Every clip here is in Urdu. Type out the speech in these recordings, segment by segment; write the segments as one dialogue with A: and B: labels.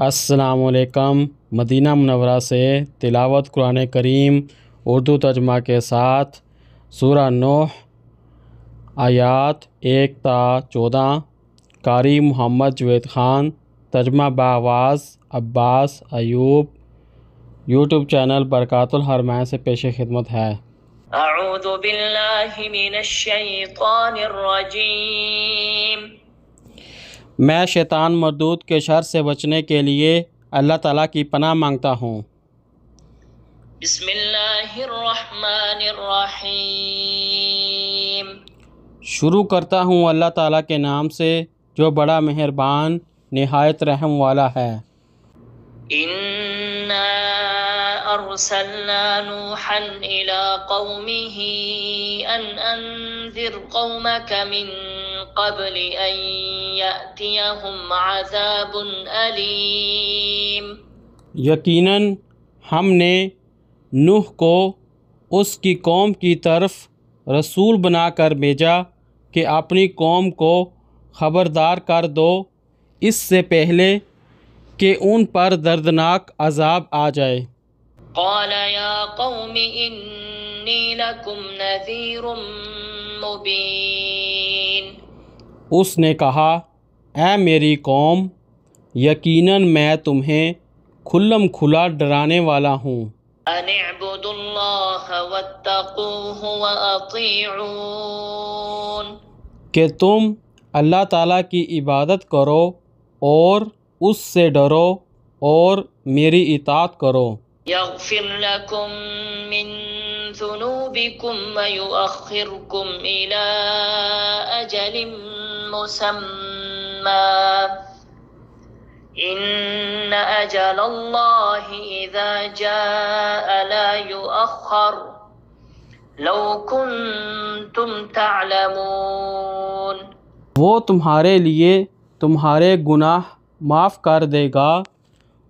A: السلام علیکم۔ مدینہ منورہ سے تلاوت قرآن کریم اردو ترجمہ کے ساتھ سورہ نوح آیات 1 تا 14۔ قاری محمد جوید خان، ترجمہ بآواز عباس ایوب۔ یوٹیوب چینل برکات الحرمین سے پیش خدمت ہے۔
B: اعوذ باللہ من الشیطان الرجیم۔
A: میں شیطان مردود کے شر سے بچنے کے لیے اللہ تعالیٰ کی پناہ مانگتا ہوں۔
B: بسم اللہ الرحمن الرحیم۔
A: شروع کرتا ہوں اللہ تعالیٰ کے نام سے جو بڑا مہربان نہایت رحم والا ہے۔
B: انا ارسلنا نوحا الى قومه ان انذر قومك من قبل ان يأتيهم عذاب علیم۔
A: یقیناً ہم نے نوح کو اس کی قوم کی طرف رسول بنا کر بھیجا کہ اپنی قوم کو خبردار کر دو اس سے پہلے کہ ان پر دردناک عذاب آ جائے۔
B: قال یا قوم انی لکم نذیر مبین۔
A: اس نے کہا، اے میری قوم، یقیناً میں تمہیں کھلم کھلا ڈرانے والا ہوں۔
B: ان اعبدوا اللہ واتقوہ واطیعون۔
A: کہ تم اللہ تعالیٰ کی عبادت کرو اور اس سے ڈرو اور میری اطاعت کرو۔
B: یغفر لکم من ذنوبکم ویؤخرکم الی اجل مسمی ان اجل اللہ اذا جاء لا یؤخر لو کنتم تعلمون۔
A: وہ تمہارے لیے تمہارے گناہ معاف کر دے گا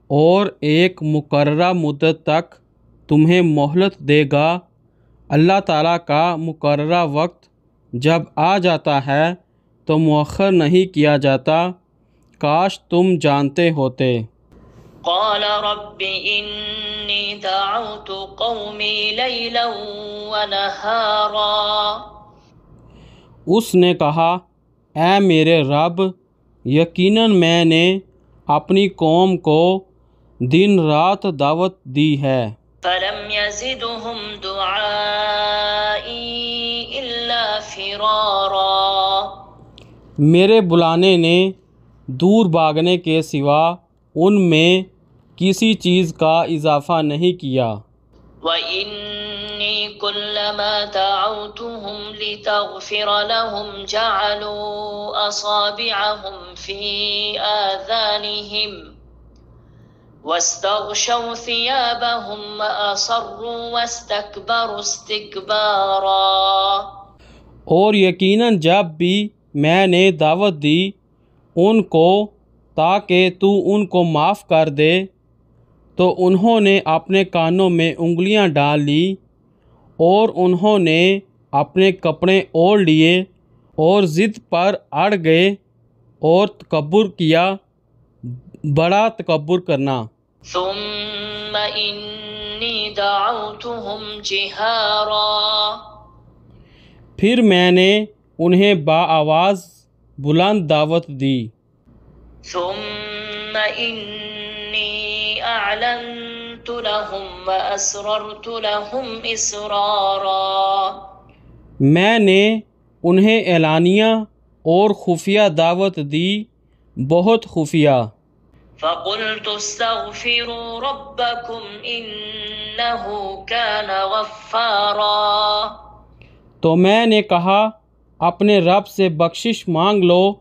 A: اور ایک مقررہ مدت تک تمہیں مہلت دے گا۔ اللہ تعالیٰ کا مقررہ وقت جب آ جاتا ہے تو مؤخر نہیں کیا جاتا، کاش تم جانتے ہوتے۔
B: قال رب انی دعوت قومی لیلا ونہارا۔
A: اس نے کہا، اے میرے رب، یقیناً میں نے اپنی قوم کو دن رات دعوت دی ہے۔
B: فلم یزدہم دعائی الا فرارا۔
A: میرے بلانے نے دور بھاگنے کے سوا ان میں کسی چیز کا اضافہ نہیں کیا۔
B: وَإِنِّي كُلَّمَا دَعَوْتُهُمْ لِتَغْفِرَ لَهُمْ جَعَلُوا أَصَابِعَهُمْ فِي آذَانِهِمْ وَاسْتَغْشَوْا ثِيَابَهُمْ وَأَصَرُّوا وَاسْتَكْبَرُوا اسْتِكْبَارًا۔
A: اور یقیناً جب بھی میں نے دعوت دی ان کو تاکہ تو ان کو معاف کر دے تو انہوں نے اپنے کانوں میں انگلیاں ڈال لی اور انہوں نے اپنے کپڑے اوڑھ لیے اور ضد پر اڑ گئے اور تکبر کیا، بڑا تکبر کرنا۔
B: ثم انی دعوتهم جہارا۔
A: پھر میں نے انہیں بآواز بلند دعوت دی۔
B: ثم انی اعلنت لهم واسررت لهم اسرارا۔
A: میں نے انہیں اعلانیہ اور خفیہ دعوت دی، بہت خفیہ۔
B: فقلت استغفروا ربکم انه كان غفارا۔
A: تو میں نے کہا، اپنے رب سے بخشش مانگ لو،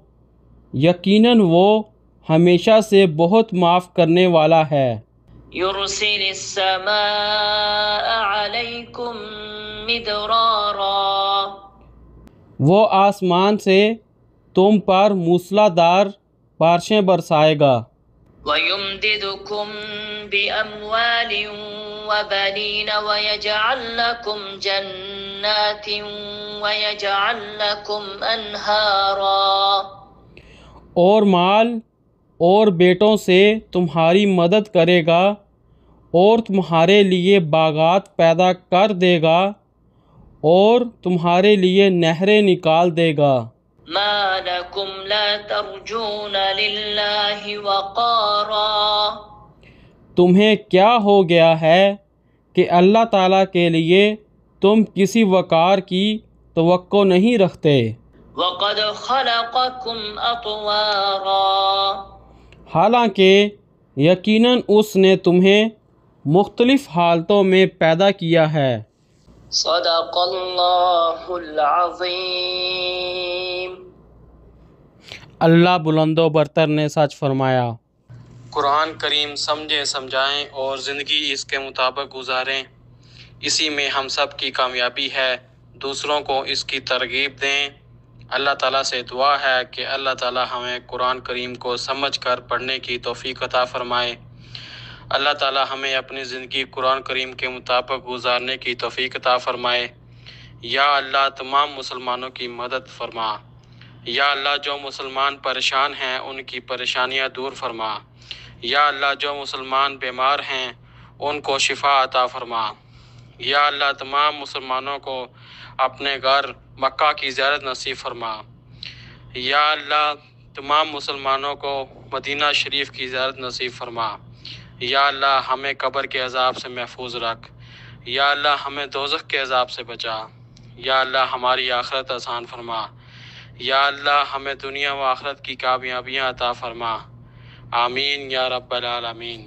A: یقیناً وہ ہمیشہ سے بہت معاف کرنے والا ہے۔
B: یرسل السماء علیکم مدرارا۔
A: وہ آسمان سے تم پر موسلا دار بارشیں برسائے گا۔
B: وَيُمْدِدُكُمْ بِأَمْوَالٍ وَبَنِينَ وَيَجْعَلْ لَكُمْ جَنَّاتٍ وَيَجْعَلْ لَكُمْ أَنْهَارًا۔
A: اور مال اور بیٹوں سے تمہاری مدد کرے گا اور تمہارے لیے باغات پیدا کر دے گا اور تمہارے لیے نہریں نکال دے گا۔
B: ما لكم لا ترجون لله وقارا،
A: تمہیں کیا ہو گیا ہے کہ اللہ تعالیٰ کے لیے تم کسی وقار کی توقع نہیں رکھتے۔
B: وقد خلقكم أطوارا،
A: حالانکہ یقیناً اس نے تمہیں مختلف حالتوں میں پیدا کیا ہے۔
B: صدق اللہ العظیم۔
A: اللہ بلند و برتر نے سچ فرمایا۔ قرآن کریم سمجھیں، سمجھائیں اور زندگی اس کے مطابق گزاریں، اسی میں ہم سب کی کامیابی ہے۔ دوسروں کو اس کی ترغیب دیں۔ اللہ تعالیٰ سے دعا ہے کہ اللہ تعالیٰ ہمیں قرآن کریم کو سمجھ کر پڑھنے کی توفیق عطا فرمائے۔ اللہ تعالیٰ ہمیں اپنی زندگی قرآن کریم کے مطابق گزارنے کی توفیق عطا فرمائے۔ یا اللہ تمام مسلمانوں کی مدد فرما۔ یا اللہ جو مسلمان پریشان ہیں ان کی پریشانیاں دور فرما۔ یا اللہ جو مسلمان بیمار ہیں ان کو شفا عطا فرما۔ یا اللہ تمام مسلمانوں کو اپنے گھر مکہ کی زیارت نصیب فرما۔ یا اللہ تمام مسلمانوں کو مدینہ شریف کی زیارت نصیب فرما۔ یا اللہ ہمیں قبر کے عذاب سے محفوظ رکھ۔ یا اللہ ہمیں دوزخ کے عذاب سے بچا۔ یا اللہ ہماری آخرت آسان فرما۔ یا اللہ ہمیں دنیا و آخرت کی کامیابیاں عطا فرما۔ آمین یا رب العالمین۔